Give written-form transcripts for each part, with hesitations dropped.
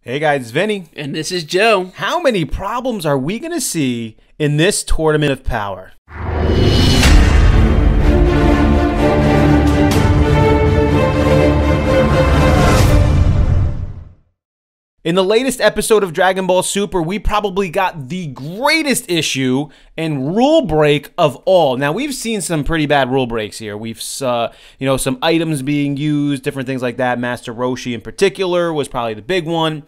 Hey guys, it's Vinny. And this is Joe. How many problems are we going to see in this Tournament of Power? In the latest episode of Dragon Ball Super, we probably got the greatest issue and rule break of all. Now, we've seen some pretty bad rule breaks here. We've, some items being used, different things like that. Master Roshi in particular was probably the big one.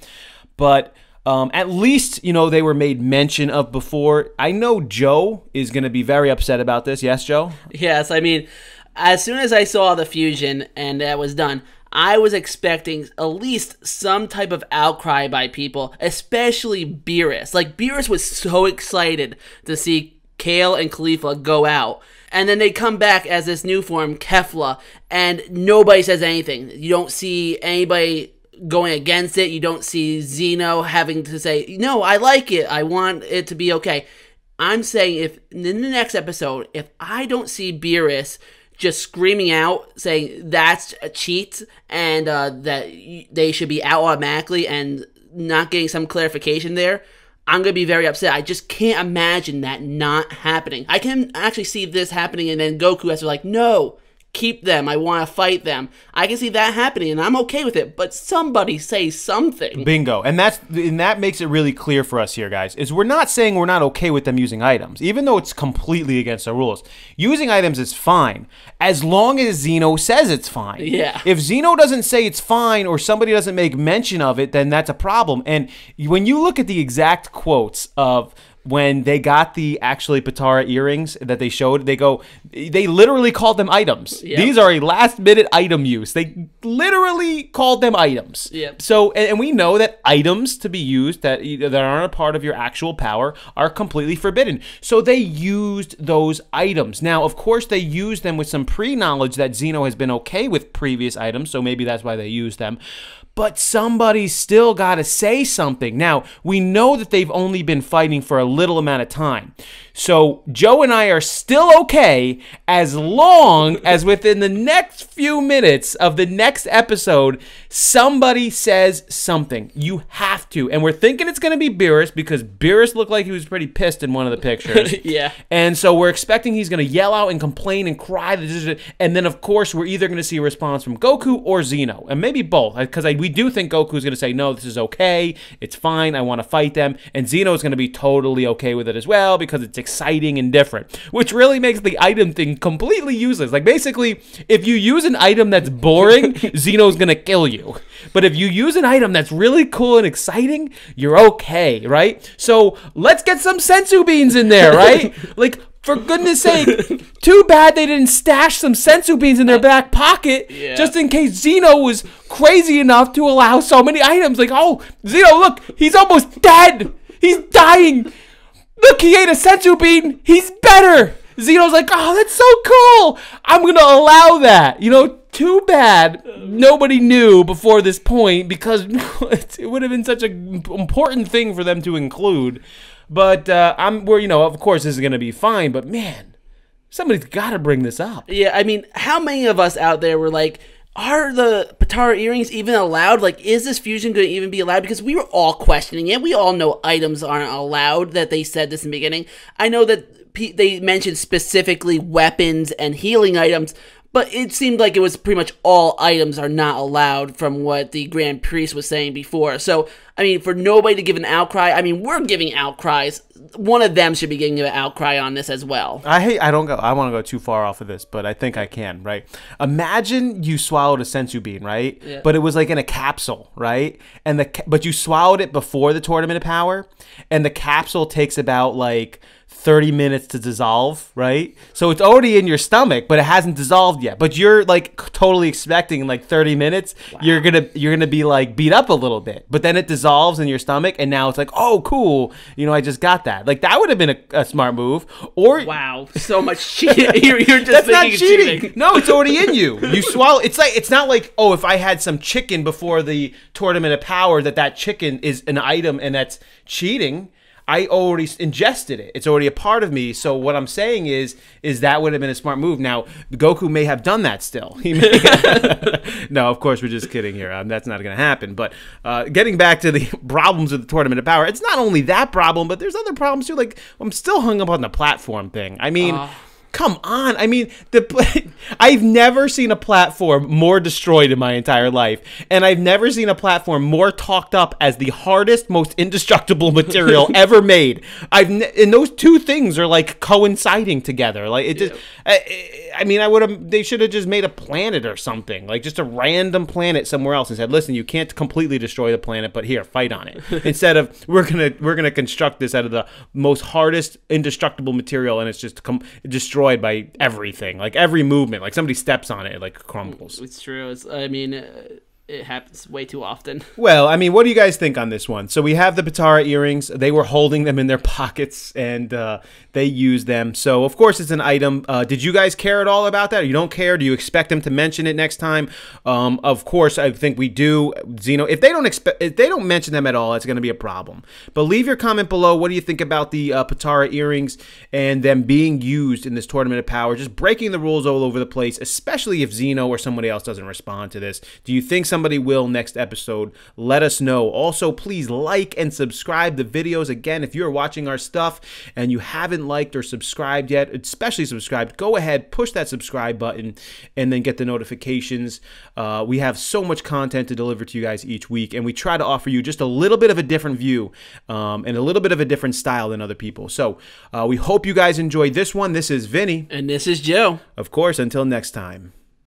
But at least, they were made mention of before. I know Joe is going to be very upset about this. Yes, Joe? Yes, I mean, as soon as I saw the fusion and that was done, I was expecting at least some type of outcry by people, especially Beerus. Like, Beerus was so excited to see Kale and Caulifla go out. And then they come back as this new form, Kefla, and nobody says anything. You don't see anybody going against it. You don't see Zeno having to say, no, I like it. I want it to be okay. I'm saying if in the next episode, if I don't see Beerus just screaming out, saying that's a cheat and that they should be out automatically and not getting some clarification there, I'm going to be very upset. I just can't imagine that not happening. I can actually see this happening and then Goku has to be like, no, keep them. I want to fight them. I can see that happening and I'm okay with it, but somebody say something. Bingo. And that makes it really clear for us here, guys, is we're not saying we're not okay with them using items, even though it's completely against the rules. Using items is fine, as long as Zeno says it's fine. Yeah. If Zeno doesn't say it's fine or somebody doesn't make mention of it, then that's a problem. And when you look at the exact quotes of when they got the Potara earrings that they showed, they literally called them items. Yep. These are a last-minute item use. They literally called them items. Yep. So, and we know that items to be used that aren't a part of your actual power are completely forbidden. So they used those items. Now, of course, they used them with some pre-knowledge that Zeno has been okay with previous items, so maybe that's why they used them. But somebody's still got to say something. Now, we know that they've only been fighting for a little amount of time. So Joe and I are still okay as long as within the next few minutes of the next episode, somebody says something. You have to. And we're thinking it's going to be Beerus because Beerus looked like he was pretty pissed in one of the pictures. Yeah. And so we're expecting he's going to yell out and complain and cry. And then, of course, we're either going to see a response from Goku or Zeno. And maybe both. Because we do think Goku's going to say, no, this is okay. It's fine. I want to fight them. And Zeno's going to be totally okay with it as well because it's exciting and different, which really makes the item thing completely useless. Like, basically, if you use an item that's boring, Zeno's gonna kill you. But if you use an item that's really cool and exciting, you're okay, right? So let's get some sensu beans in there, right? Like, for goodness sake, too bad they didn't stash some sensu beans in their back pocket just in case Zeno was crazy enough to allow so many items. Like, oh, Zeno, look, he's almost dead. He's dying. Look, he ate a sensu bean. He's better. Zeno's like, oh, that's so cool. I'm going to allow that. Too bad nobody knew before this point because it would have been such an important thing for them to include. But of course, this is going to be fine. But, man, somebody's got to bring this up. Yeah, I mean, how many of us out there were like, are the Potara earrings even allowed? Like, is this fusion going to even be allowed? Because we were all questioning it. We all know items aren't allowed, that they said this in the beginning. I know that they mentioned specifically weapons and healing items, but it seemed like it was pretty much all items are not allowed from what the Grand Priest was saying before. So, I mean, for nobody to give an outcry, I mean, we're giving outcries. One of them should be giving an outcry on this as well. I want to go too far off of this, but I think I can, right? Imagine you swallowed a sensu bean, right? Yeah. But it was like in a capsule, right? But you swallowed it before the Tournament of Power, and the capsule takes about like 30 minutes to dissolve, right? So it's already in your stomach, but it hasn't dissolved yet. But you're like totally expecting in like 30 minutes, wow, you're gonna be like beat up a little bit. But then it dissolves in your stomach, and now it's like, oh, cool, I just got that. Like, that would have been a smart move. Or wow, so much cheating. You're just that's not cheating. No, it's already in you. You swallow. It's not like, oh, if I had some chicken before the Tournament of Power, that chicken is an item and that's cheating. I already ingested it. It's already a part of me. So what I'm saying is that would have been a smart move. Now, Goku may have done that still. He may no, of course, we're just kidding here. That's not going to happen. But getting back to the problems with the Tournament of Power, it's not only that problem, but there's other problems too. Like, I'm still hung up on the platform thing. I mean... Come on. I mean, I've never seen a platform more destroyed in my entire life. And I've never seen a platform more talked up as the hardest, most indestructible material ever made. And those two things are like coinciding together. Like it just, I mean, they should have just made a planet or something, like just a random planet somewhere else and said, listen, you can't completely destroy the planet, but here, fight on it. Instead of, we're going to construct this out of the most hardest indestructible material, and it's just destroyed by everything, like every movement, like somebody steps on it, it like crumbles. It's true. I mean, it happens way too often. Well, I mean, what do you guys think on this one? So we have the Potara earrings. They were holding them in their pockets, and they used them. So, of course, it's an item. Did you guys care at all about that? You don't care? Do you expect them to mention it next time? Of course, I think we do. Xeno, if they don't mention them at all, it's going to be a problem. But leave your comment below. What do you think about the Potara earrings and them being used in this Tournament of Power? Just breaking the rules all over the place, especially if Xeno or somebody else doesn't respond to this. Do you think somebody will next episode? Let us know. Also, please like and subscribe the videos. Again, if you're watching our stuff and you haven't liked or subscribed yet, especially subscribed, go ahead, push that subscribe button, and then get the notifications. We have so much content to deliver to you guys each week, and we try to offer you just a little bit of a different view and a little bit of a different style than other people. So we hope you guys enjoyed this one. This is Vinny. And this is Joe. Of course, until next time.